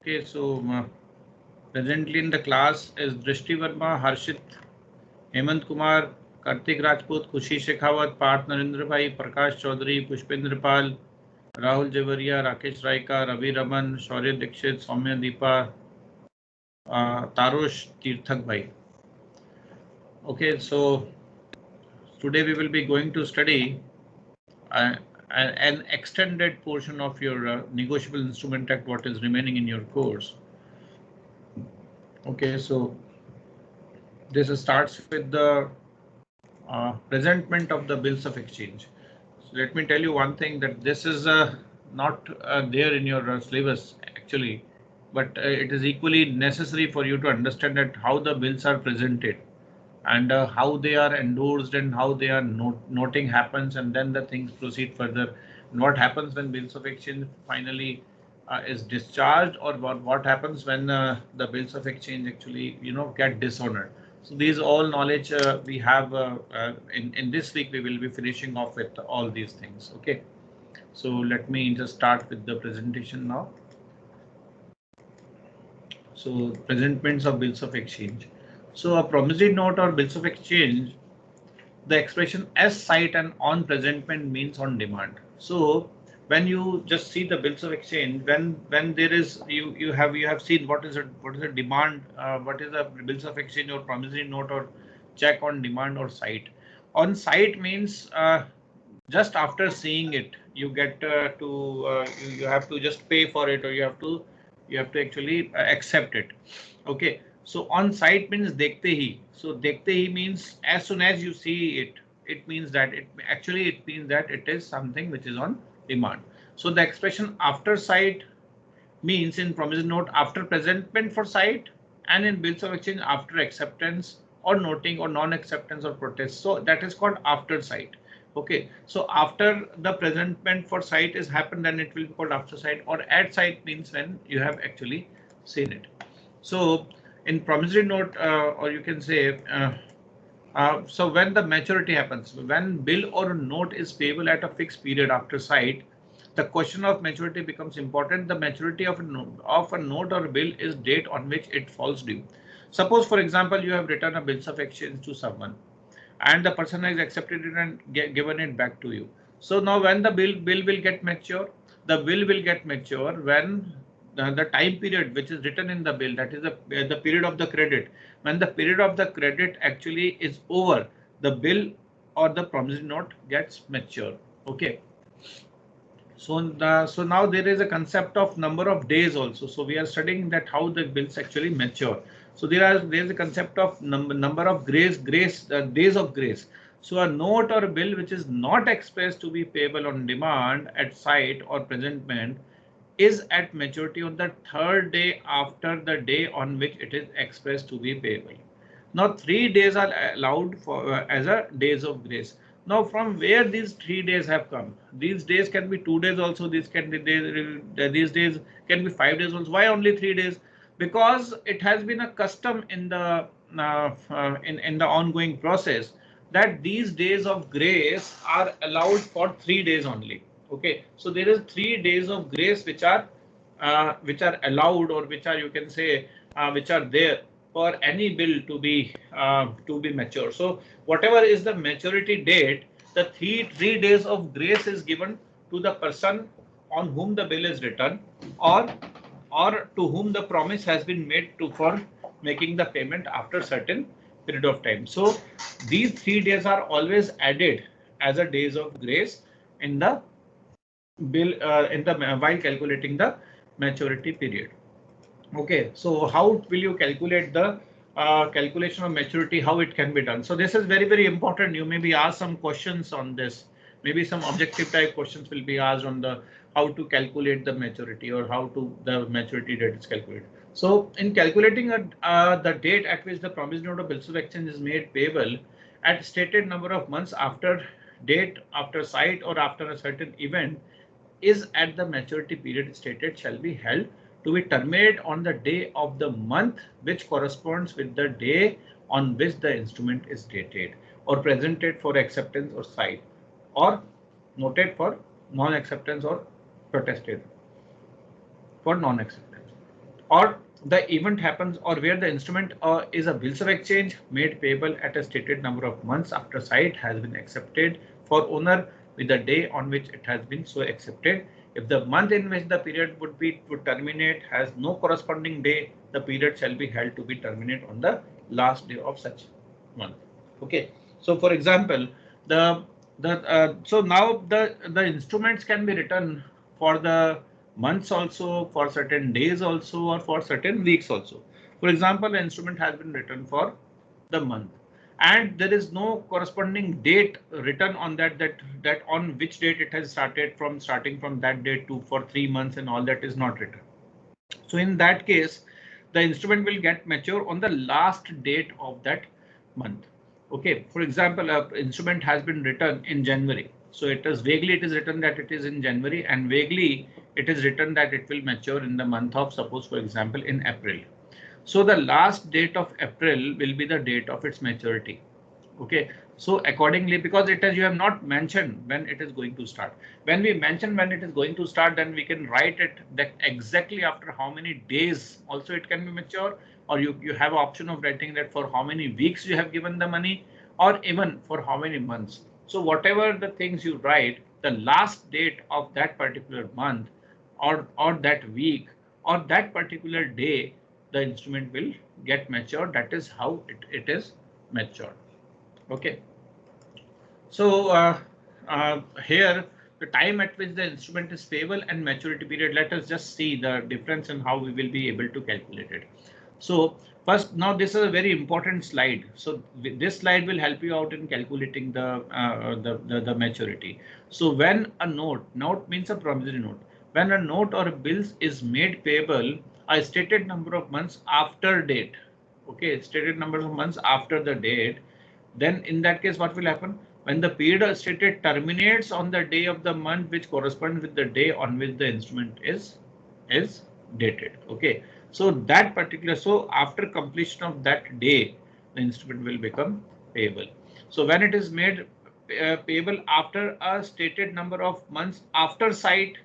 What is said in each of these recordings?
Okay, so presently in the class is Drishti Verma, Harshit, Hemant Kumar, Kartik Rajput, Khushi Shekhawat, Parth Narendra Bhai, Prakash Chaudhary, Pushpendra Pal, Rahul Javaria, Rakesh Raika, Ravi Raman, Shaurya Dixit, Soumya Deepa, Tarosh Tirthak Bhai. Okay, so today we will be going to study uh, an extended portion of your negotiable instrument act, what is remaining in your course. Okay, so this starts with the presentment of the bills of exchange. So let me tell you one thing, that this is not there in your syllabus actually, but it is equally necessary for you to understand that how the bills are presented and how they are endorsed and how they are noting happens, and then the things proceed further. And what happens when bills of exchange finally is discharged, or what happens when the bills of exchange actually get dishonored. So these all knowledge we have in this week. We will be finishing off with all these things. Okay, so let me just start with the presentation now. So presentments of bills of exchange. So a promissory note or bills of exchange, the expression as sight and on presentment means on demand. So when you just see the bills of exchange, when there is you have seen what is a demand, what is a bills of exchange or promissory note or check on demand or sight. On sight means just after seeing it you get you have to just pay for it, or you have to actually accept it. Okay, so on site means dekhte hi. So dekhte hi means as soon as you see it, it means that it means that it is something which is on demand. So the expression after site means in promissory note after presentment for site, and in bills of exchange after acceptance or noting or non-acceptance or protest. So that is called after site. Okay, so after the presentment for site is happened, then it will be called after site, or at site means when you have actually seen it. So in promissory note, or you can say, so when the maturity happens, when bill or note is payable at a fixed period after site, the question of maturity becomes important. The maturity of a note or bill is date on which it falls due. Suppose, for example, you have written a bills of exchange to someone, and the person has accepted it and given it back to you. So now when the bill will get mature, the bill will get mature when the time period which is written in the bill, that is the period of the credit. When the period of the credit actually is over, the bill or the promissory note gets mature. Okay, so now there is a concept of number of days also. So we are studying that how the bills actually mature. So there is a concept of number of days of grace. So a note or a bill which is not expressed to be payable on demand at site or presentment is at maturity on the third day after the day on which it is expressed to be payable. Now 3 days are allowed for as a days of grace. Now from where these 3 days have come? These days can be 2 days also. These can be these days can be 5 days also. Why only 3 days? Because it has been a custom in the in the ongoing process that these days of grace are allowed for 3 days only. Okay, so there is 3 days of grace which are allowed, or which are, you can say, which are there for any bill to be mature. So whatever is the maturity date, the three days of grace is given to the person on whom the bill is written, or to whom the promise has been made to for making the payment after certain period of time. So these 3 days are always added as a days of grace in the bill while calculating the maturity period. Okay, so how will you calculate the calculation of maturity, how it can be done? So this is very important. You may be asked some questions on this. Maybe some objective type questions will be asked on the how to calculate the maturity, or how to the maturity date is calculated. So in calculating the date at which the promised note of bills of exchange is made payable at stated number of months after date, after site, or after a certain event, is at the maturity period stated shall be held to be terminated on the day of the month which corresponds with the day on which the instrument is dated, or presented for acceptance or site, or noted for non-acceptance, or protested for non-acceptance. or the event happens, or where the instrument is a bills of exchange made payable at a stated number of months after site has been accepted for owner with the day on which it has been so accepted. If the month in which the period would terminate has no corresponding day, the period shall be held to be terminate on the last day of such month. Okay. So for example, so now the instruments can be written for the months also, for certain days also, or for certain weeks also. For example, the instrument has been written for the month, and there is no corresponding date written on that on which date it has starting from that date to for 3 months, and all that is not written. So in that case, the instrument will get mature on the last date of that month. Okay, for example, a instrument has been written in January. So it is written that it is in January, and vaguely it is written that it will mature in the month of, suppose for example, in April. So the last date of April will be the date of its maturity. Okay, so accordingly, because it has, you have not mentioned when it is going to start. When we mention when it is going to start, then we can write it that exactly after how many days also it can be mature, or you have option of writing that for how many weeks you have given the money, or even for how many months. So whatever the things you write, the last date of that particular month, or that week, or that particular day, the instrument will get matured. That is how it is matured. Okay, so here the time at which the instrument is payable and maturity period. Let us just see the difference in how we will be able to calculate it. So first, now this is a very important slide. So this slide will help you out in calculating the maturity. So when a note means a promissory note. When a note or a bills is made payable a stated number of months after date. Okay, stated number of months after the date. Then in that case, what will happen? When the period stated terminates on the day of the month which corresponds with the day on which the instrument is dated. Okay, so that particular, so after completion of that day, the instrument will become payable. So when it is made payable after a stated number of months after site,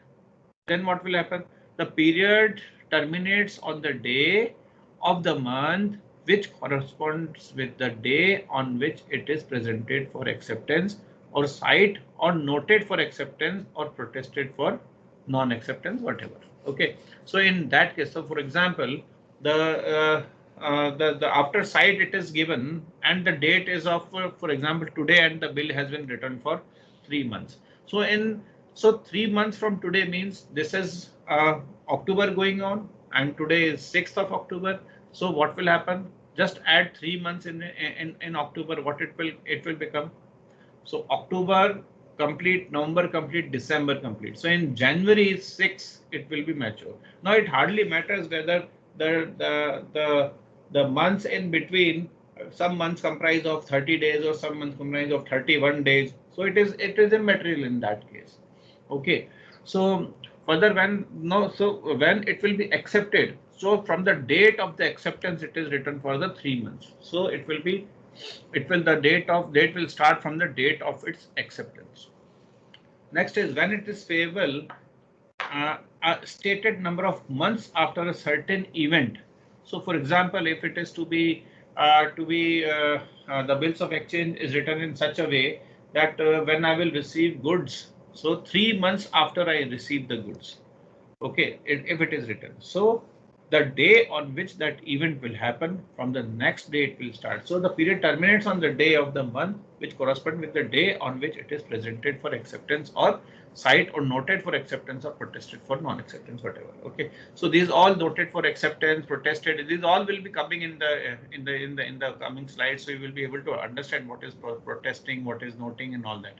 then what will happen? The period terminates on the day of the month which corresponds with the day on which it is presented for acceptance, or site, or noted for acceptance, or protested for non-acceptance, whatever. Okay, so in that case, so for example, the after site it is given, and the date is of for example today, and the bill has been written for 3 months. So 3 months from today means this is October going on, and today is 6th of October. So what will happen? Just add 3 months in October. What it will become? So October complete, November complete, December complete. So in January 6 it will be mature. Now it hardly matters whether the months in between, some months comprise of 30 days or some months comprise of 31 days. So it is immaterial in that case. Okay, so further when it will be accepted, so from the date of the acceptance it is written for the 3 months. So the date will start from the date of its acceptance. Next is when it is payable a stated number of months after a certain event. So for example, if it is to be the bills of exchange is written in such a way that when I will receive goods, so 3 months after I receive the goods. Okay, if it is written. So the day on which that event will happen, from the next day it will start. So the period terminates on the day of the month which corresponds with the day on which it is presented for acceptance, or site, or noted for acceptance, or protested for non-acceptance, whatever. Okay, so these all noted for acceptance, protested, these all will be coming in the coming slides. So you will be able to understand what is protesting, what is noting, and all that.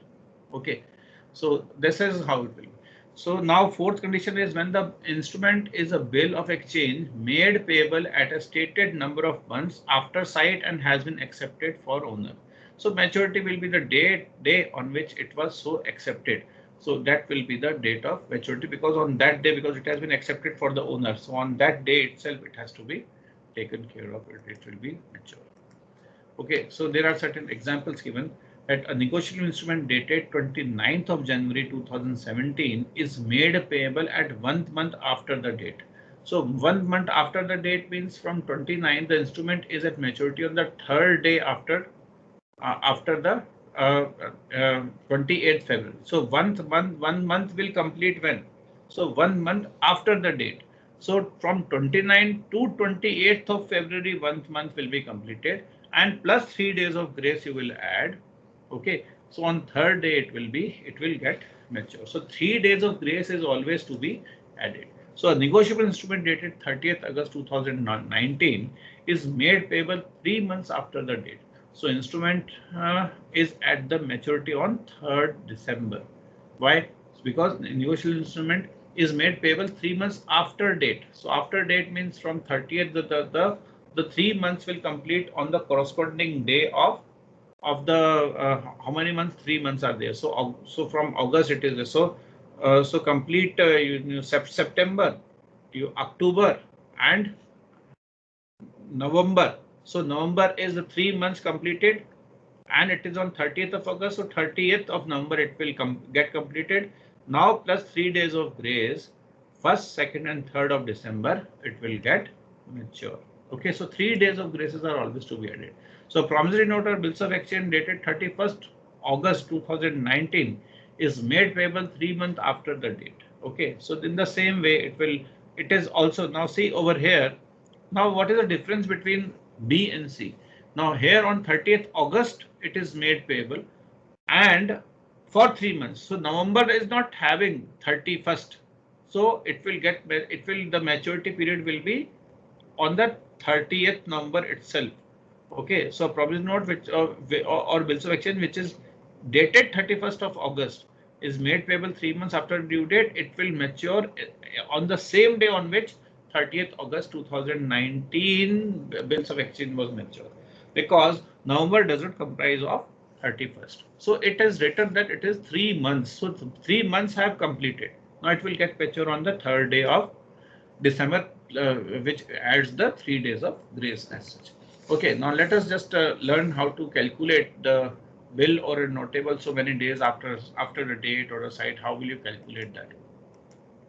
Okay, so this is how it will be. So now fourth condition is when the instrument is a bill of exchange made payable at a stated number of months after site and has been accepted for owner. So maturity will be the day on which it was so accepted. So that will be the date of maturity, because on that day, because it has been accepted for the owner. So on that day itself, it has to be taken care of. It will be mature. Okay, so there are certain examples given that a negotiable instrument dated 29th of January 2017 is made payable at 1 month after the date. So 1 month after the date means from 29th, the instrument is at maturity on the third day after the 28th February. So 1 month will complete when? So 1 month after the date. So from 29th to 28th of February, 1 month will be completed, and plus 3 days of grace you will add. Okay. So on third day it will get mature. So 3 days of grace is always to be added. So a negotiable instrument dated 30th August 2019 is made payable 3 months after the date. So instrument is at the maturity on 3rd December. Why? Because negotiable instrument is made payable 3 months after date. So after date means from 30th, the 3 months will complete on the corresponding day of the how many months? 3 months are there. So from August it is there. So complete September, October and November. So November is the 3 months completed, and it is on 30th of August. So 30th of November it will get completed. Now plus 3 days of grace, 1st, 2nd, and 3rd of December it will get mature. Okay, so 3 days of graces are always to be added. So promissory note or bills of exchange dated 31st August 2019 is made payable 3 months after the date. Okay, so in the same way it is also. Now see over here. Now what is the difference between B and C? Now here on 30th August it is made payable, and for 3 months. So November is not having 31st. So the maturity period will be on the 30th November itself. Okay, so promissory note or bills of exchange which is dated 31st of August is made payable 3 months after due date. It will mature on the same day on which 30th August 2019 bills of exchange was matured, because November doesn't comprise of 31st. So it is written that it is 3 months. So 3 months have completed. Now it will get mature on the third day of December, which adds the 3 days of grace as such. Okay, now let us just learn how to calculate the bill or a notable so many days after the date or a site. How will you calculate that?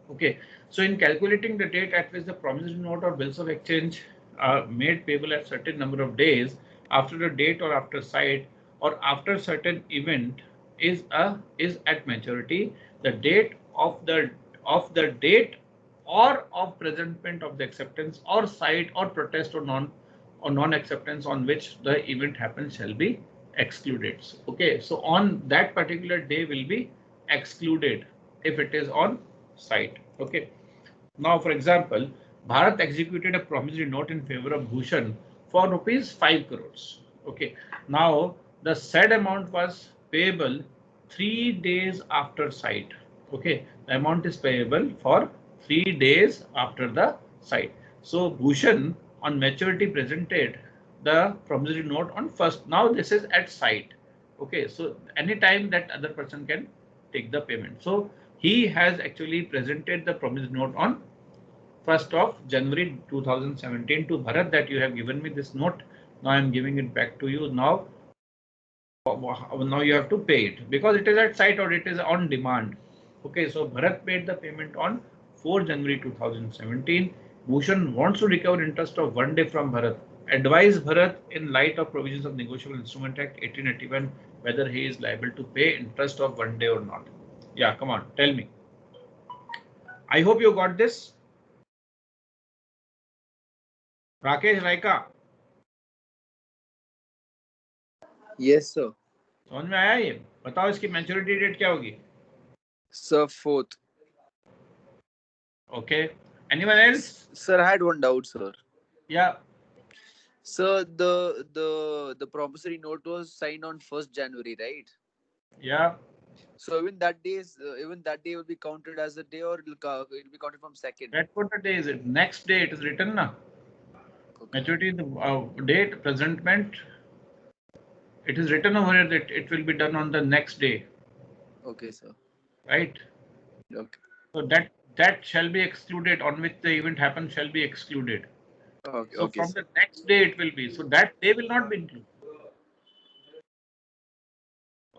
Okay, so in calculating the date at which the promissory note or bills of exchange are made payable at certain number of days after the date or after site or after certain event is at maturity, the date of the date or of presentment of the acceptance or site or protest or non acceptance on which the event happens shall be excluded. Okay, so on that particular day will be excluded if it is on site. Okay. Now, for example, Bharat executed a promissory note in favor of Bhushan for rupees 5 crores. Okay. Now, the said amount was payable 3 days after site. Okay. The amount is payable for 3 days after the site. So, Bhushan on maturity presented the promissory note on first. Now, this is at site. Okay. So, anytime that other person can take the payment. So, he has actually presented the promissory note on 1st of January 2017 to Bharat that you have given me this note. Now I am giving it back to you. Now you have to pay it because it is at site or it is on demand. Okay, so Bharat paid the payment on 4 January 2017. Bhushan wants to recover interest of 1 day from Bharat. Advise Bharat in light of provisions of Negotiable Instrument Act 1881 whether he is liable to pay interest of 1 day or not. Yeah, come on, tell me. I hope you got this. Rakesh Raika, yes sir. समझ में आया? ये बताओ इसकी maturity date क्या होगी? Sir 4th. Okay, anyone else? Sir, I had one doubt, sir. Yeah. Sir, the promissory note was signed on 1st January, right? Yeah. So even that day will be counted as a day, or it will be counted from 2nd. That's what the day is. It next day it is written na. Okay. Maturity, the date, presentment. It is written over here that it will be done on the next day. Okay, sir. Right. Okay. So that shall be excluded, on which the event happens shall be excluded. Okay. So Okay, from sir. the next day it will be. So that day will not be included.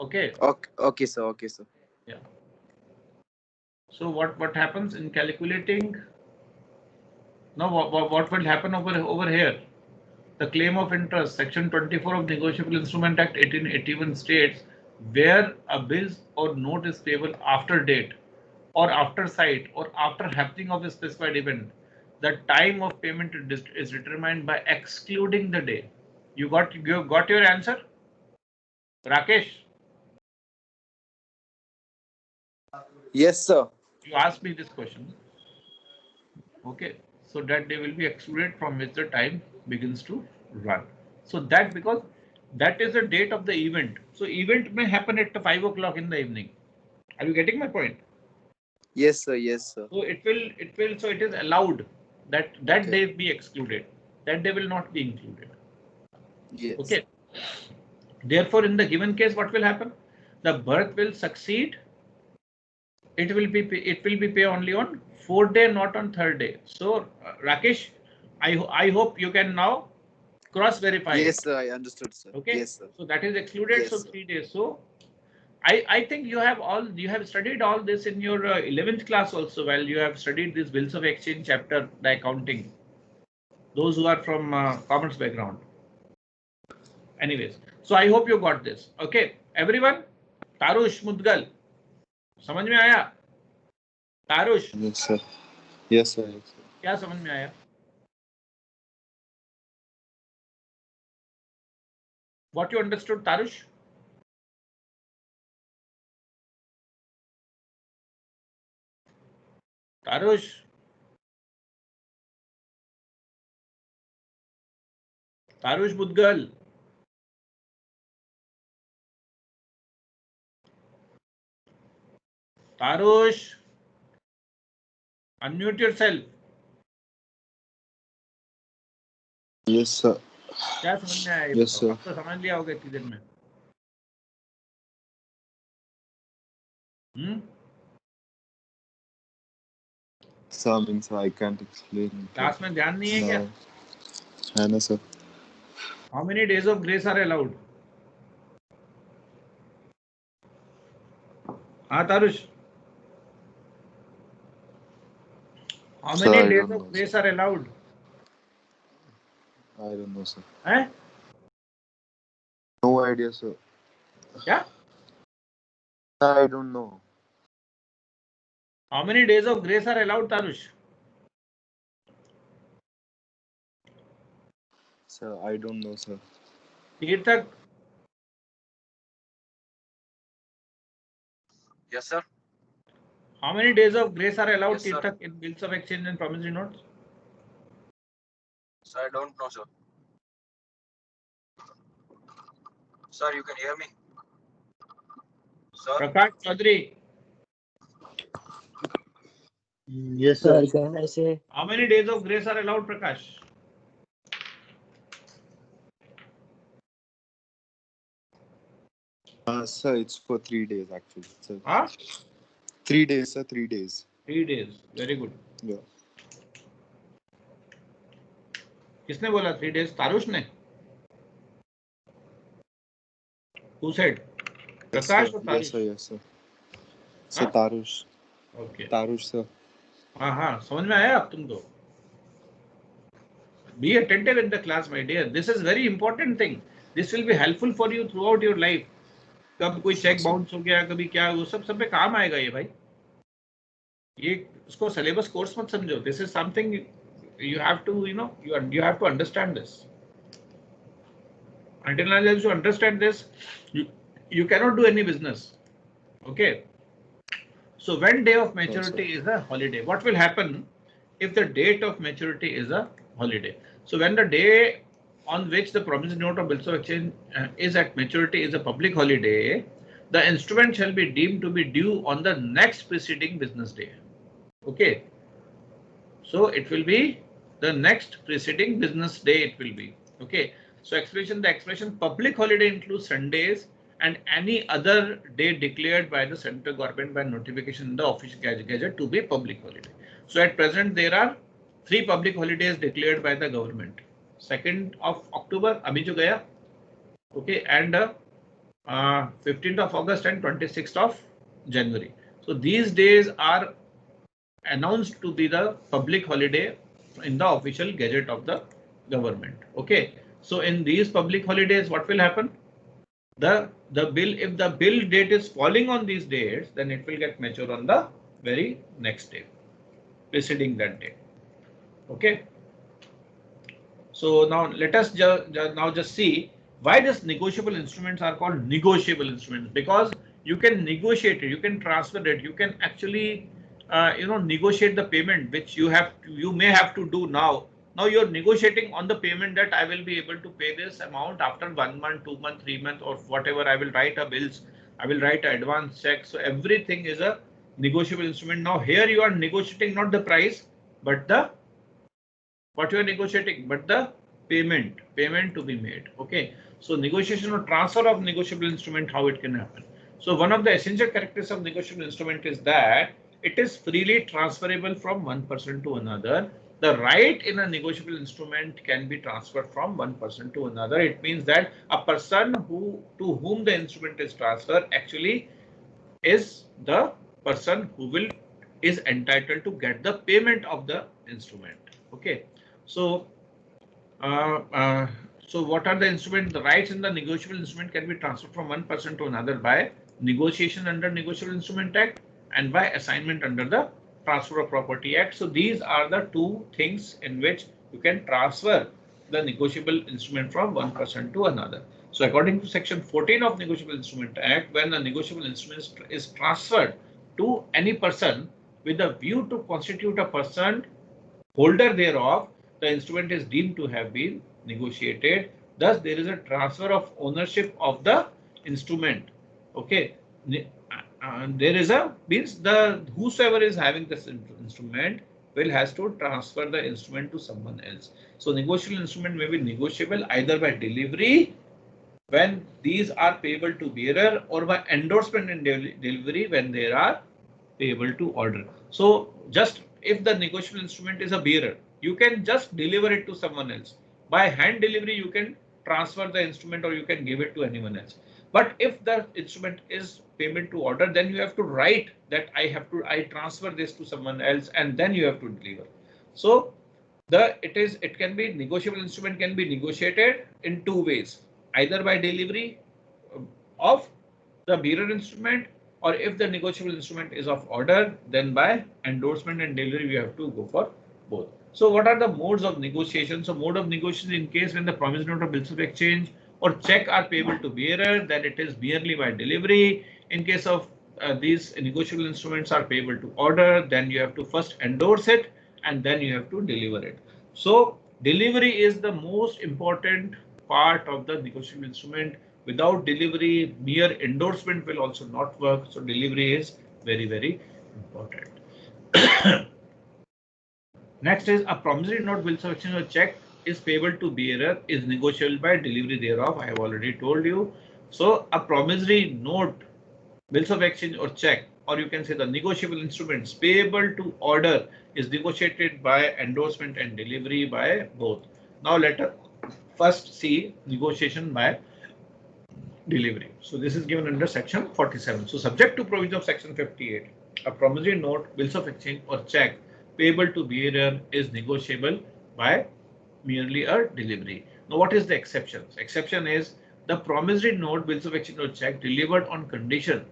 Okay. Okay. Okay, sir. Okay, sir. Yeah. So what happens in calculating Now what will happen over here? The claim of interest, Section 24 of Negotiable Instrument Act 1881 states where a bill or note is payable after date or after sight or after happening of a specified event, the time of payment is determined by excluding the day. You got your answer, Rakesh? Yes, sir. You asked me this question. Okay, so that they will be excluded from which the time begins to run. So that because that is the date of the event. So event may happen at 5 o'clock in the evening. Are you getting my point? Yes, sir. Yes, sir. So so it is allowed that Okay. day be excluded. That day will not be included. Yes. Okay. Therefore, in the given case, what will happen? The birth will succeed. It will be pay only on 4th day, not on 3rd day. So Rakesh, I hope you can now cross verify Yes, it. sir. I understood, sir. Okay, Yes, sir. so that is excluded. Yes, So sir. 3 days. So I think you have studied all this in your 11th class also. While you have studied this bills of exchange chapter, the accounting. Those who are from commerce background. Anyways, so I hope you got this. Okay, everyone. Tarush Mudgal समझ में आया? Tarush Yes, sir. Yes, sir. Yes, sir. क्या समझ में आया? What you understood, Tarush? Tarush, Tarush Budgal. Tarush, unmute yourself. Yes, sir. क्या समझ में आया ये Yes, बताओ? sir. अब तो समझ लिया होगा इतनी देर में. Sir, means I can't explain. Class में ध्यान नहीं है क्या? No. है ना, sir. How many days of grace are allowed? हाँ Tarush. How Sir, many I days don't of know, grace sir. are allowed? I don't know, sir. हैं? No idea, sir. क्या? I don't know. How many days of grace are allowed, Tarush? Sir, I don't know, sir. तीर्थक. Yes, sir. How many days of grace are allowed, Yes, sir. Tirthak, in bills of exchange and promissory notes? Sir, I don't know, sir. Sir, you can hear me? Sir, Prakash Chaudhary. Yes, sir. Can I say? How many days of grace are allowed, Prakash? Sir, it's for 3 days actually. Sir. Huh? 3 days, sir. 3 days. 3 days. Very good. Yeah. किसने बोला 3 days? तारुष ने? Who said? Yes, Prakash sir. or Tarush? Yes, sir. Yes, sir. Sir, Huh? Tarush. Okay. Tarush, sir. हाँ हाँ समझ में आया अब तुमको? Be attentive in the class, my dear. This is very important thing. This will be helpful for you throughout your life. कब कोई cheque bounce हो गया, कभी क्या, वो सब पे काम आएगा ये भाई. ये इसको सिलेबस कोर्स मत समझो. This is something you have to, you have to understand this. Until unless you understand this, you cannot do any business. Okay. So when day of maturity is a holiday, what will happen if the date of maturity is a holiday? So when the day on which the promissory note of bills of exchange is at maturity is a public holiday, the instrument shall be deemed to be due on the next preceding business day. Okay. So it will be the next preceding business day it will be. Okay. So the expression public holiday includes Sundays and any other day declared by the central government by notification in the official gazette to be public holiday. So at present there are 3 public holidays declared by the government. 2nd of October abhi jo gaya, okay, and 15th of August and 26th of January. So these days are announced to be the public holiday in the official gazette of the government. Okay, so in these public holidays, what will happen? The bill, if the bill date is falling on these dates, then it will get mature on the very next day, preceding that day. Okay. So now let us just see why these negotiable instruments are called negotiable instruments, because you can negotiate it, you can transfer it, you can actually negotiate the payment which you may have to do now. Now you're negotiating on the payment that I will be able to pay this amount after 1 month, 2 months, 3 months, or whatever. I will write a bills, I will write an advance check. So everything is a negotiable instrument. Now here you are negotiating not the price, but the what you are negotiating, but the payment to be made. Okay, so negotiation or transfer of negotiable instrument, how it can happen. So one of the essential characteristics of negotiable instrument is that it is freely transferable from one person to another. The right in a negotiable instrument can be transferred from one person to another. It means that a person to whom the instrument is transferred actually is the person who is entitled to get the payment of the instrument. Okay, so so what are the instruments? The rights in the negotiable instrument can be transferred from one person to another by negotiation under Negotiable Instrument Act and by assignment under the Transfer of Property Act. So these are the two things in which you can transfer the negotiable instrument from one person to another. So according to section 14 of Negotiable Instrument Act, when a negotiable instrument is transferred to any person with a view to constitute a person holder thereof, the instrument is deemed to have been negotiated. Thus, there is a transfer of ownership of the instrument. Okay, there is a means the whosoever is having this instrument has to transfer the instrument to someone else. So, negotiable instrument may be negotiable either by delivery when these are payable to bearer, or by endorsement and delivery when they are payable to order. So, just if the negotiable instrument is a bearer, you can just deliver it to someone else. By hand delivery, you can transfer the instrument or you can give it to anyone else. But if the instrument is payment to order, then you have to write that I transfer this to someone else, and then you have to deliver. So it can be negotiable instrument can be negotiated in two ways, either by delivery of the bearer instrument, or if the negotiable instrument is of order, then by endorsement and delivery we have to go for both. So what are the modes of negotiation? So mode of negotiation in case when the promissory note or bills of exchange or check are payable to bearer, then it is merely by delivery. In case of these negotiable instruments are payable to order, then you have to first endorse it and then you have to deliver it. So delivery is the most important part of the negotiable instrument. Without delivery, mere endorsement will also not work. So delivery is very, very important. Next is a promissory note, bills of exchange or check is payable to bearer is negotiable by delivery thereof. I have already told you. So a promissory note, bills of exchange or check, or you can say the negotiable instruments payable to order is negotiated by endorsement and delivery by both. Now let us first see negotiation by delivery. So this is given under section 47. So subject to provision of section 58, a promissory note, bills of exchange or check payable to bearer is negotiable by merely a delivery. Now what is the exceptions? Exception is the promissory note, bills of exchange or check delivered on condition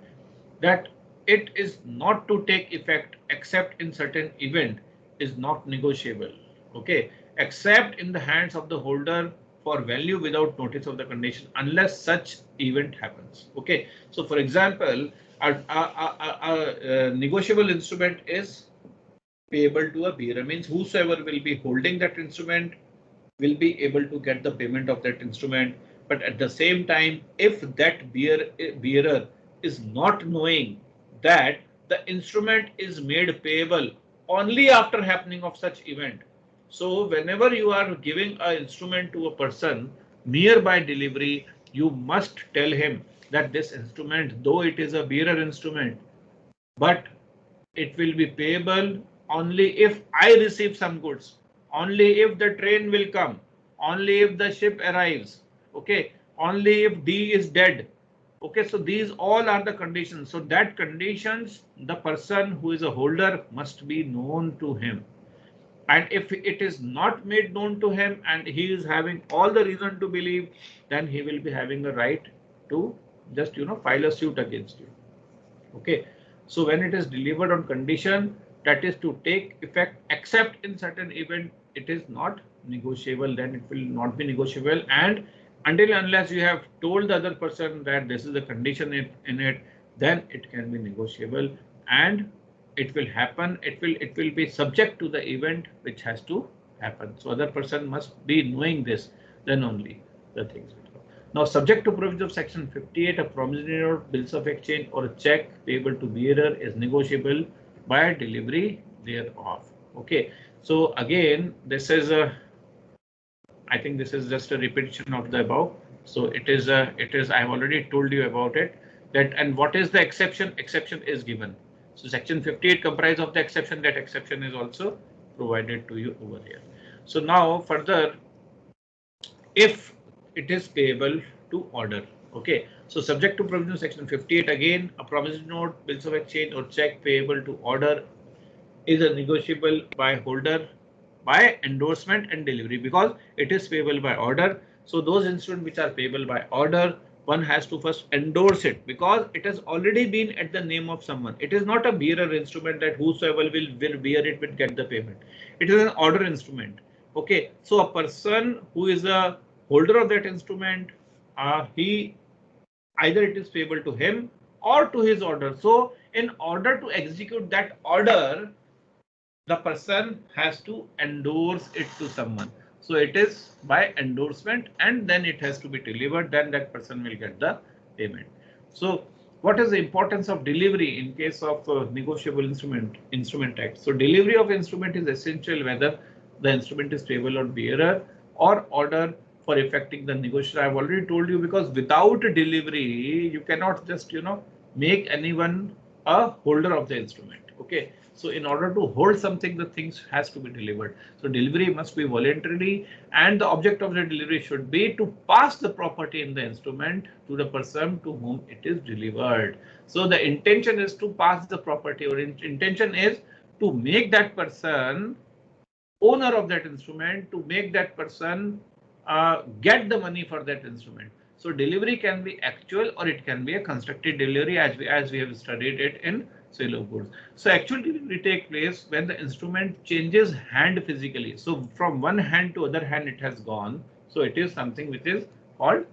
that it is not to take effect except in certain event is not negotiable. Okay, except in the hands of the holder for value without notice of the condition unless such event happens. Okay, so for example, a negotiable instrument is payable to a bearer, means whosoever will be holding that instrument will be able to get the payment of that instrument. But at the same time, if that bearer is not knowing that the instrument is made payable only after happening of such event. So whenever you are giving an instrument to a person nearby delivery, you must tell him that this instrument, though it is a bearer instrument, but it will be payable only if I receive some goods, only if the train will come, only if the ship arrives, okay, only if D is dead. Okay, so these all are the conditions. So that conditions, the person who is a holder must be known to him. And if it is not made known to him and he is having all the reason to believe, then he will be having a right to just file a suit against you. Okay, so when it is delivered on condition, that is to take effect except in certain event, it is not negotiable, then it will not be negotiable. And until unless you have told the other person that this is the condition in it, then it can be negotiable, and it will happen, it will be subject to the event which has to happen. So other person must be knowing this, then only the things will go. Now, subject to provisions of section 58, a promissory note, bills of exchange, or a check payable to bearer is negotiable by delivery thereof. Okay, so again, this is a, I think this is just a repetition of the above. So it is I have already told you about it, that, and what is the exception? Exception is given. So section 58 comprises of the exception. That exception is also provided to you over here. So now further, if it is payable to order. Okay, so subject to provision of section 58, again, a promissory note, bills of exchange, or check payable to order is a negotiable by holder by endorsement and delivery, because it is payable by order. So those instruments which are payable by order, one has to first endorse it, because it has already been at the name of someone. It is not a bearer instrument that whosoever will bear it will get the payment. It is an order instrument. Okay, so a person who is a holder of that instrument, he either it is payable to him or to his order. So in order to execute that order, the person has to endorse it to someone. So it is by endorsement, and then it has to be delivered, then that person will get the payment. So what is the importance of delivery in case of negotiable instrument act? So delivery of instrument is essential whether the instrument is payable on bearer or order for effecting the negotiation. I have already told you, because without a delivery, you cannot just make anyone a holder of the instrument. Okay, so in order to hold something, the things has to be delivered. So delivery must be voluntary, and the object of the delivery should be to pass the property in the instrument to the person to whom it is delivered. So the intention is to pass the property, or intention is to make that person owner of that instrument, to make that person get the money for that instrument. So delivery can be actual or it can be a constructed delivery, as we have studied it in sale of goods. So actual delivery take place when the instrument changes hand physically. So from one hand to other hand it has gone. So it is something which is called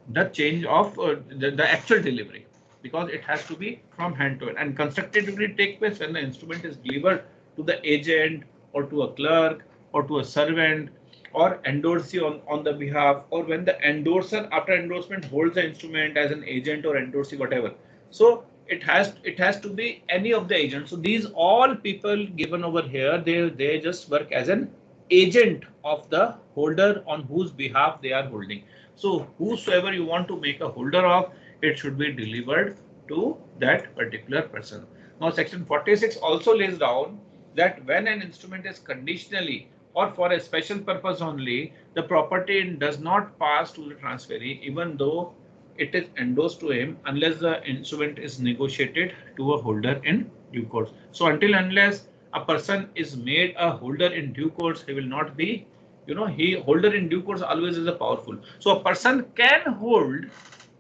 the change of the actual delivery, because it has to be from hand to hand. And constructed delivery take place when the instrument is delivered to the agent or to a clerk or to a servant or endorsee on the behalf, or when the endorser after endorsement holds the instrument as an agent or endorsee, whatever. So it has to be any of the agents. So these all people given over here, they just work as an agent of the holder on whose behalf they are holding. So whosoever you want to make a holder of, it should be delivered to that particular person. Now section 46 also lays down that when an instrument is conditionally or for a special purpose only, the property does not pass to the transferee even though it is endorsed to him, unless the instrument is negotiated to a holder in due course. So until unless a person is made a holder in due course, he will not be, he holder in due course always is a powerful. So a person can hold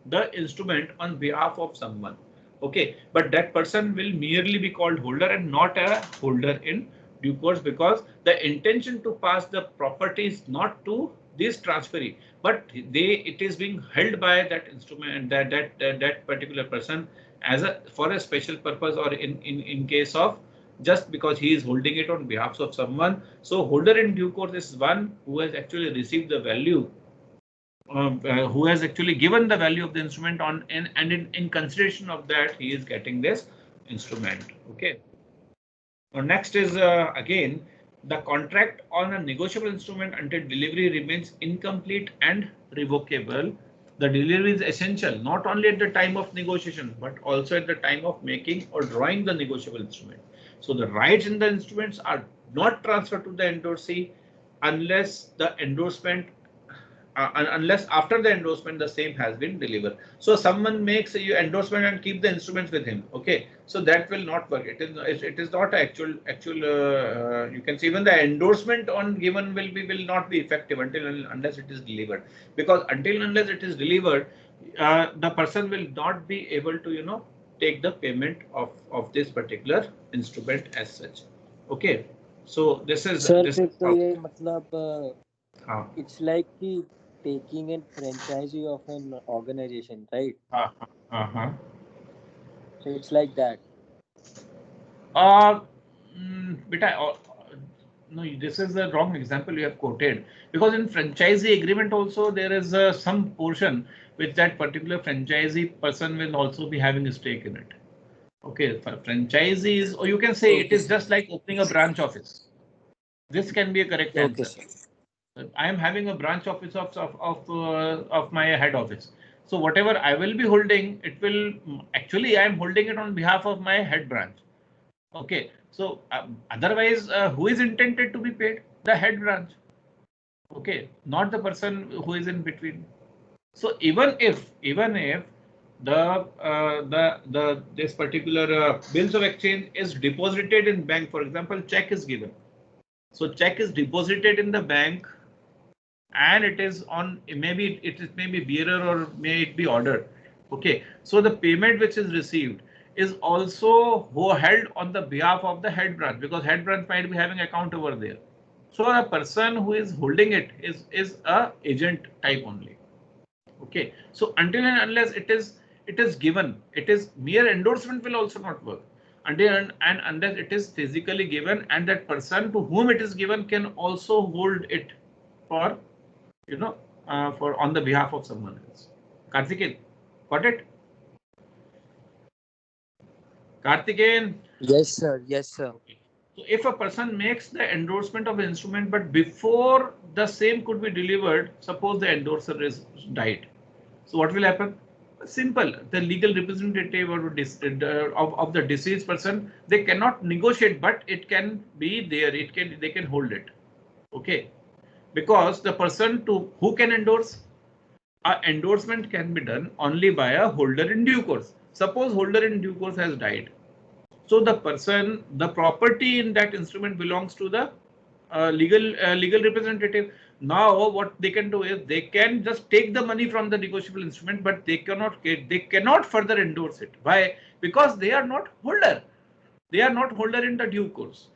the instrument on behalf of someone. Okay, but that person will merely be called holder and not a holder in due course, because the intention to pass the property is not to this transferee, but it is being held by that instrument, that particular person as a for a special purpose, or in case of just because he is holding it on behalf of someone. So holder in due course is one who has actually received the value, who has actually given the value of the instrument on, and in consideration of that he is getting this instrument. Okay. Now next is again the contract on a negotiable instrument until delivery remains incomplete and revocable. The delivery is essential not only at the time of negotiation but also at the time of making or drawing the negotiable instrument. So the rights in the instruments are not transferred to the endorsee unless the endorsement unless after the endorsement the same has been delivered. So someone makes a endorsement and keep the instruments with him. Okay, so that will not work. It is not actual you can see even the endorsement on given will not be effective until unless it is delivered, because until unless it is delivered, the person will not be able to take the payment of this particular instrument as such. Okay, so this is sir this फिर is तो how. ये मतलब हाँ, it's like कि taking a franchisee of an organization, right? हाँ, हाँ, हाँ. So it's like that. Uh, beta, no, this is the wrong example you have quoted, because in franchisee agreement also there is some portion which that particular franchisee person will also be having a stake in it. Okay, for franchisees, or you can say it Okay, is sir. just like opening a branch office. This can be a correct Okay, answer. sir. I am having a branch office of my head office. So whatever I will be holding, it will actually I am holding it on behalf of my head branch. Okay, so otherwise, who is intended to be paid? The head branch. Okay, not the person who is in between. So even if the this particular bills of exchange is deposited in bank, for example, check is given. So check is deposited in the bank, and it is on, maybe it is maybe bearer or may it be ordered. Okay, so the payment which is received is also held on the behalf of the head branch, because head branch might be having account over there. So a person who is holding it is a agent type only. Okay, so until and unless it is given, it is mere endorsement will also not work until and unless it is physically given, and that person to whom it is given can also hold it for for on the behalf of someone else. Karthikeyan, got it? Karthikeyan. Yes, sir. Yes, sir. Okay. So if a person makes the endorsement of an instrument, but before the same could be delivered, suppose the endorser is died. So what will happen? Simple. The legal representative or of the deceased person, they cannot negotiate, but it can be there. They can hold it. Okay, because the person to who can endorse, a endorsement can be done only by a holder in due course. Suppose holder in due course has died. So the property in that instrument belongs to the legal representative. Now what they can do is they can just take the money from the negotiable instrument, but they cannot further endorse it. Why? Because they are not holder. They are not holder in the due course.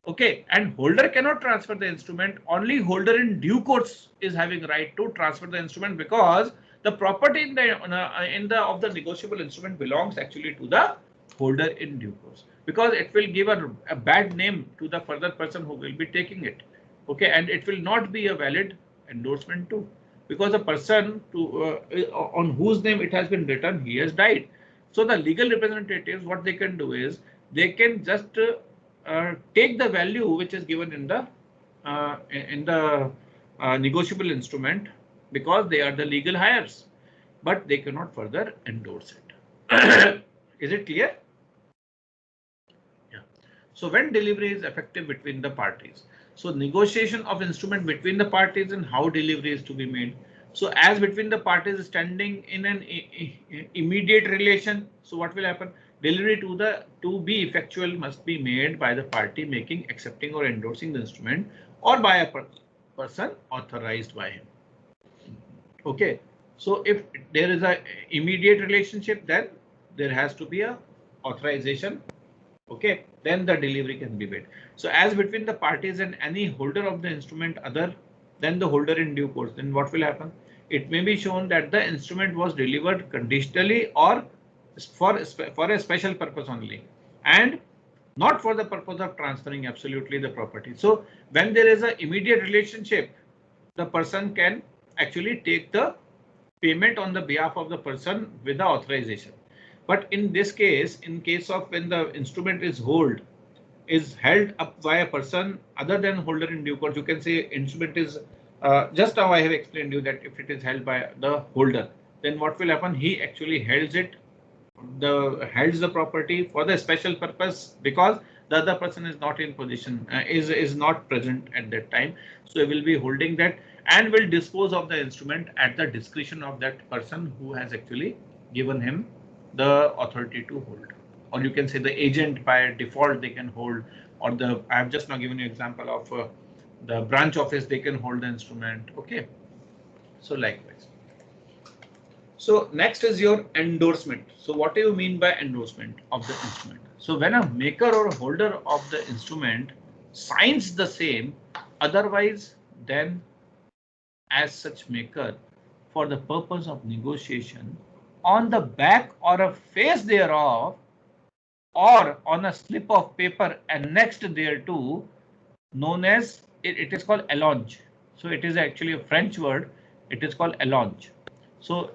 Okay, and holder cannot transfer the instrument. Only holder in due course is having right to transfer the instrument, because the property in the of the negotiable instrument belongs actually to the holder in due course, because it will give a bad name to the further person who will be taking it. Okay, and it will not be a valid endorsement too, because the person on whose name it has been written, he has died. So the legal representatives, what they can do is they can just take the value which is given in the negotiable instrument, because they are the legal heirs, but they cannot further endorse it. Is it clear? Yeah. So when delivery is effective between the parties, so negotiation of instrument between the parties and how delivery is to be made. So as between the parties standing in an immediate relation, so what will happen? Delivery to be effectual must be made by the party making, accepting or endorsing the instrument, or by a person authorized by him. Okay, so if there is a immediate relationship, then there has to be a authorization. Okay, then the delivery can be made. So as between the parties and any holder of the instrument other than the holder in due course, then what will happen? It may be shown that the instrument was delivered conditionally or for a special purpose only, and not for the purpose of transferring absolutely the property. So when there is an immediate relationship, the person can actually take the payment on the behalf of the person with the authorization. But in this case, in case of when the instrument is held up by a person other than holder in due course, you can say instrument is just now I have explained you that if it is held by the holder, then what will happen? He actually holds the property for the special purpose, because the other person is not in position, is not present at that time. So he will be holding that, and will dispose of the instrument at the discretion of that person who has actually given him the authority to hold. Or you can say the agent by default they can hold, or the, I have just now given you example of the branch office, they can hold the instrument. Okay, so likewise. So next is your endorsement. So what do you mean by endorsement of the instrument? So when a maker or holder of the instrument signs the same, otherwise then as such maker for the purpose of negotiation, on the back or a face thereof, or on a slip of paper annexed thereto, known as, it is called allonge. So it is actually a French word. It is called allonge. So,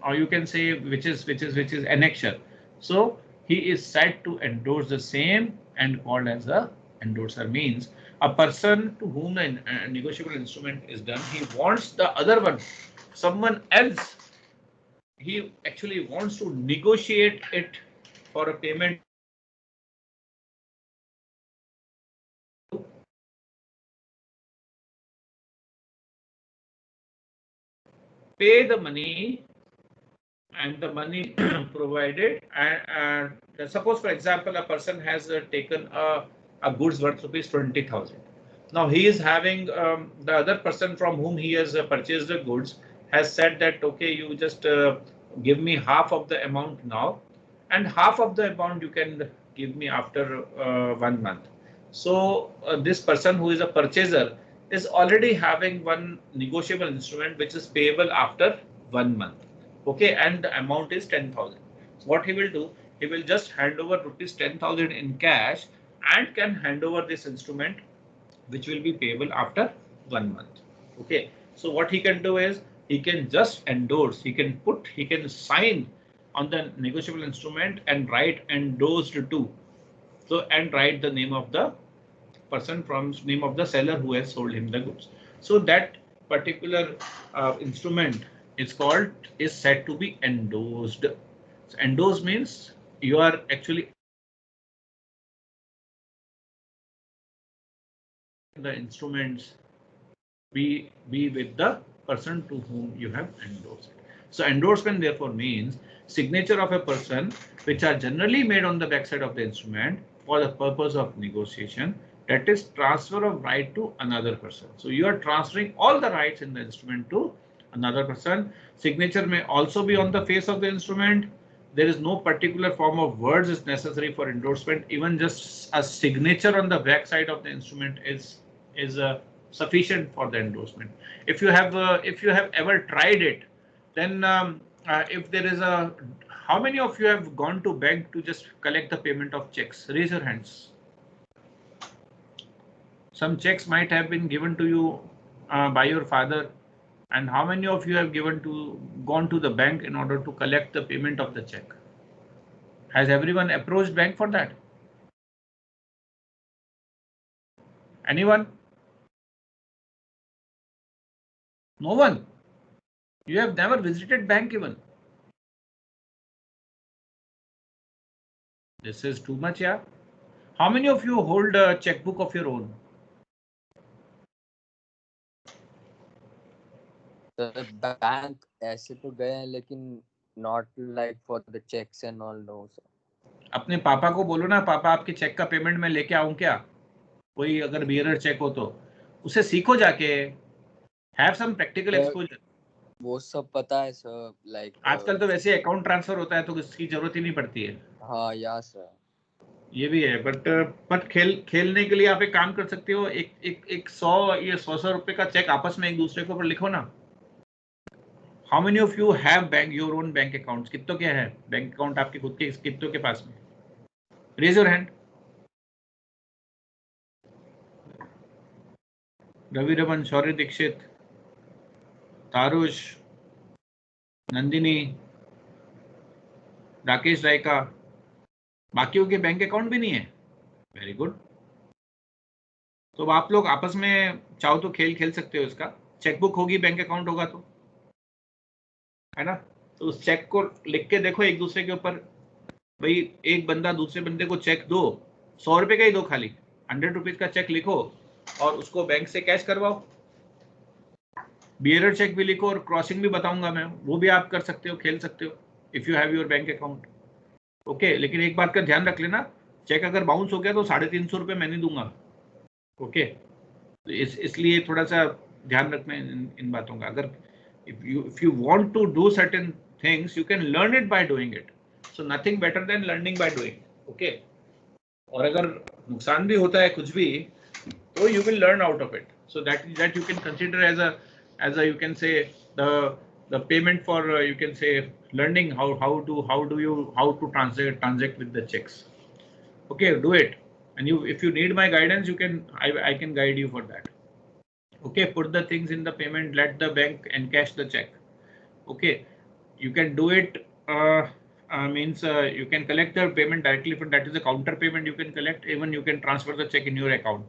or you can say which is annexure. So he is said to endorse the same and called as a endorser. Means a person to whom a negotiable instrument is done, he wants the other one, someone else, he actually wants to negotiate it for a payment. Pay the money, and the money provided, and suppose for example a person has taken a goods worth rupees 20,000. Now he is having the other person from whom he has purchased the goods has said that okay, you just give me half of the amount now, and half of the amount you can give me after 1 month. So this person who is a purchaser is already having one negotiable instrument which is payable after 1 month. Okay, and the amount is 10,000. So what he will do, he will just hand over rupees 10,000 in cash and can hand over this instrument which will be payable after 1 month. Okay, so what he can do is he can just endorse, he can sign on the negotiable instrument and write endorsed to. So and write the name of the person from name of the seller who has sold him the goods. So that particular instrument is said to be endorsed. So endorsed means you are actually the instruments be with the person to whom you have endorsed. So endorsement therefore means signature of a person which are generally made on the backside of the instrument for the purpose of negotiation, that is transfer of right to another person. So you are transferring all the rights in the instrument to another person. Signature may also be on the face of the instrument. There is no particular form of words is necessary for endorsement. Even just a signature on the backside of the instrument is sufficient for the endorsement. If you have ever tried it, then if there is a, how many of you have gone to bank to just collect the payment of checks? Raise your hands. Some checks might have been given to you by your father, and how many of you have gone to the bank in order to collect the payment of the check? Has everyone approached bank for that? Anyone? No one. You have never visited bank even. This is too much, yeah. How many of you hold a checkbook of your own? The bank ऐसे तो गए हैं लेकिन not like for the checks and all those. अपने पापा को बोलो ना, पापा आपके चेक का पेमेंट मैं लेके आऊं क्या? कोई अगर बियरर चेक हो तो उसे सीखो जाके, हैव सम प्रैक्टिकल एक्सपोजर. वो सब पता है सर, लाइक आजकल तो वैसे अकाउंट ट्रांसफर होता है तो इसकी जरूरत ही नहीं पड़ती है. हाँ या सर, ये भी है, बट खेलने के लिए आप एक काम कर सकते हो, एक 100 रुपए का चेक आपस में एक दूसरे के ऊपर लिखो ना. How many of you have bank your own bank accounts? कितनों के हैं बैंक अकाउंट आपके खुद के, कितनों के पास में? Raise your hand. Ravi Raman, Shaurya Dixit, Tarush, Nandini, Rakesh Raika, बाकियों के बैंक अकाउंट भी नहीं है. Very good. तो आप लोग आपस में चाहो तो खेल सकते हो इसका. चेकबुक होगी, बैंक अकाउंट होगा तो, है ना? तो उस चेक को लिख के देखो एक दूसरे के ऊपर. भाई एक बंदा दूसरे बंदे को चेक दो, 100 रुपए का ही दो, खाली 100 रुपीज का चेक लिखो और उसको बैंक से कैश करवाओ. बियरर चेक भी लिखो और क्रॉसिंग भी बताऊंगा मैं, वो भी आप कर सकते हो, खेल सकते हो if you have your bank account. Okay, लेकिन एक बात का ध्यान रख लेना, चेक अगर बाउंस हो गया तो 350 रुपये मैं नहीं दूंगा। ओके, इसलिए थोड़ा सा ध्यान रखना इन बातों का। अगर if you want to do certain things, you can learn it by doing it. So nothing better than learning by doing. Okay. और अगर नुकसान भी होता है कुछ भी, तो you will learn out of it. So that you can consider as a you can say the payment for you can say learning how to transact with the checks. Okay, do it. And if you need my guidance, you can I can guide you for that. Okay, put the things in the payment, let the bank encash the check. Okay, you can do it means you can collect the payment directly from that is a counter payment you can collect, even you can transfer the check in your account.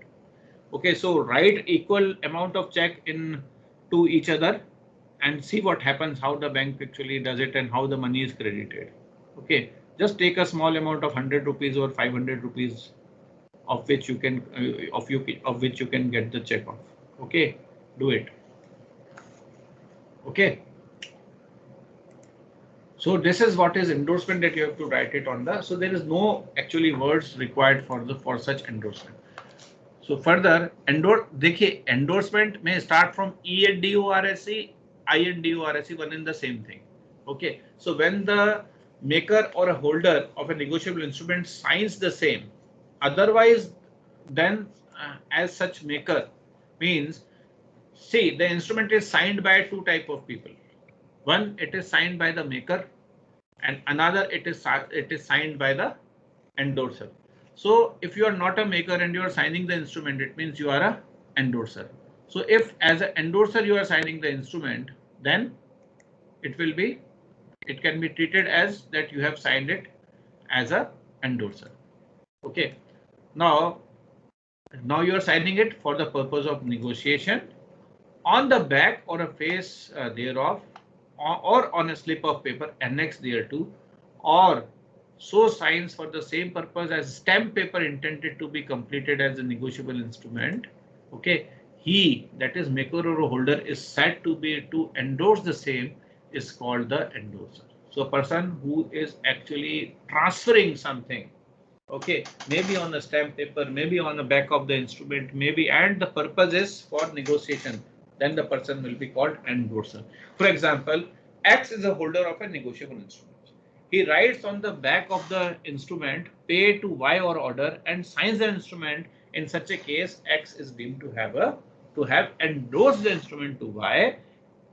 Okay, so write equal amount of check in to each other and see what happens, how the bank actually does it and how the money is credited. Okay, just take a small amount of 100 rupees or 500 rupees of which you can of which you can get the check off. Okay, do it. Okay, so this is what is endorsement that you have to write it on the, so there is no actually words required for such endorsement. So further देखिए endorsement may start from ENDORSE, INDORSE, one in the same thing. Okay, so when the maker or a holder of a negotiable instrument signs the same, otherwise then as such maker means, see, the instrument is signed by two type of people. One, it is signed by the maker, and another it is signed by the endorser. So if you are not a maker and you are signing the instrument, it means you are a endorser. So if as an endorser you are signing the instrument, then it can be treated as that you have signed it as a endorser. Okay, now you are signing it for the purpose of negotiation. On the back or a face thereof, or on a slip of paper annexed thereto, or so signs for the same purpose as stamp paper intended to be completed as a negotiable instrument. Okay, he, that is maker or holder, is said to endorse the same is called the endorser. So a person who is actually transferring something, okay, maybe on a stamp paper, maybe on the back of the instrument, maybe, and the purpose is for negotiation, then the person will be called endorser. For example, X is a holder of a negotiable instrument. He writes on the back of the instrument pay to Y or order and signs the instrument. In such a case, X is deemed to have endorsed the instrument to Y.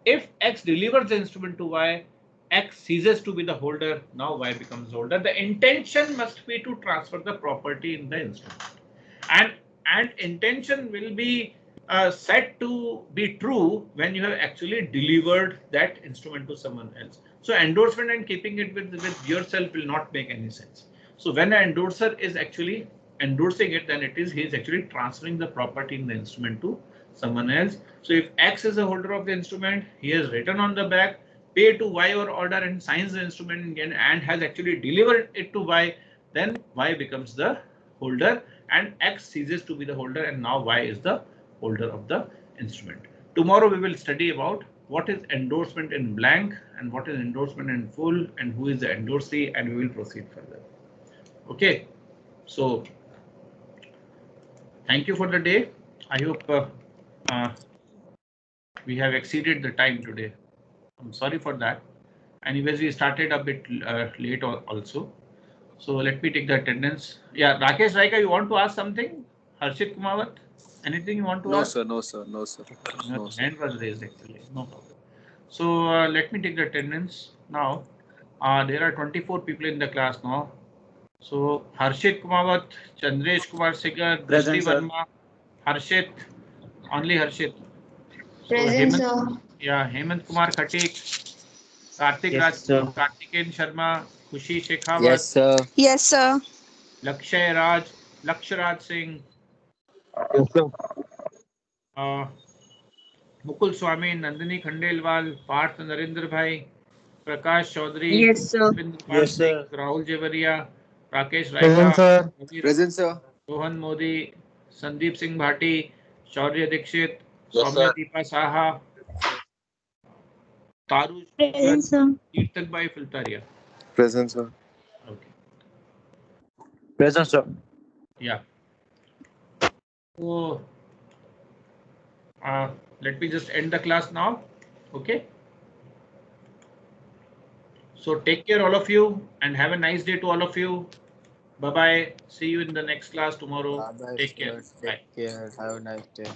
If X delivers the instrument to Y, X ceases to be the holder. Now Y becomes holder. The intention must be to transfer the property in the instrument, and intention will be said to be true when you have actually delivered that instrument to someone else. So endorsement and keeping it with yourself will not make any sense. So when an endorser is actually endorsing it, then he is actually transferring the property in the instrument to someone else. So if X is a holder of the instrument, he has written on the back pay to Y or order and signs the instrument again and has actually delivered it to Y, then Y becomes the holder and X ceases to be the holder, and now Y is the holder of the instrument. Tomorrow we will study about what is endorsement in blank and what is endorsement in full and who is the endorsee, and we will proceed further. Okay, so thank you for the day. I hope we have exceeded the time today. I'm sorry for that. Anyways, we started a bit late also. So let me take the attendance. Yeah, Rakesh Raika, you want to ask something? Harshit Kumawat, anything you want to ask? No, sir. Your hand was raised actually. No problem. So let me take the attendance now. There are 24 people in the class now. So Harshit Kumawat, Chandresh Kumar Segar, Drishti Verma, Harshit, only Harshit. So Present, sir. Yeah, Hemant Kumar Khatik, Kartik Rajput, Kartikeyan Sharma, Khushi Shekhawat, Yes, sir. Yes, sir. Lakshay Raj, Lakshraj Singh, Mukul Swami, Nandini Khandelwal, Parth Narendra Bhai, Prakash Chaudhary, Yes, sir. Ravinder Pal Singh, Rahul Jevaria, Rakesh Raika, Present, sir. Rohan Modi, Sandeep Singh Bhati, Shaurya Dikshit, Yes, Soumya sir. Deepa Saha, Taru, Present, sir. Tirthak Bhai Filtaria. Present, sir. Okay. Present, sir. Yeah. So let me just end the class now. Okay. So take care, all of you, and have a nice day to all of you. Bye bye. See you in the next class tomorrow. Bye bye, Take care. sir. Bye. Take care. Have a nice day.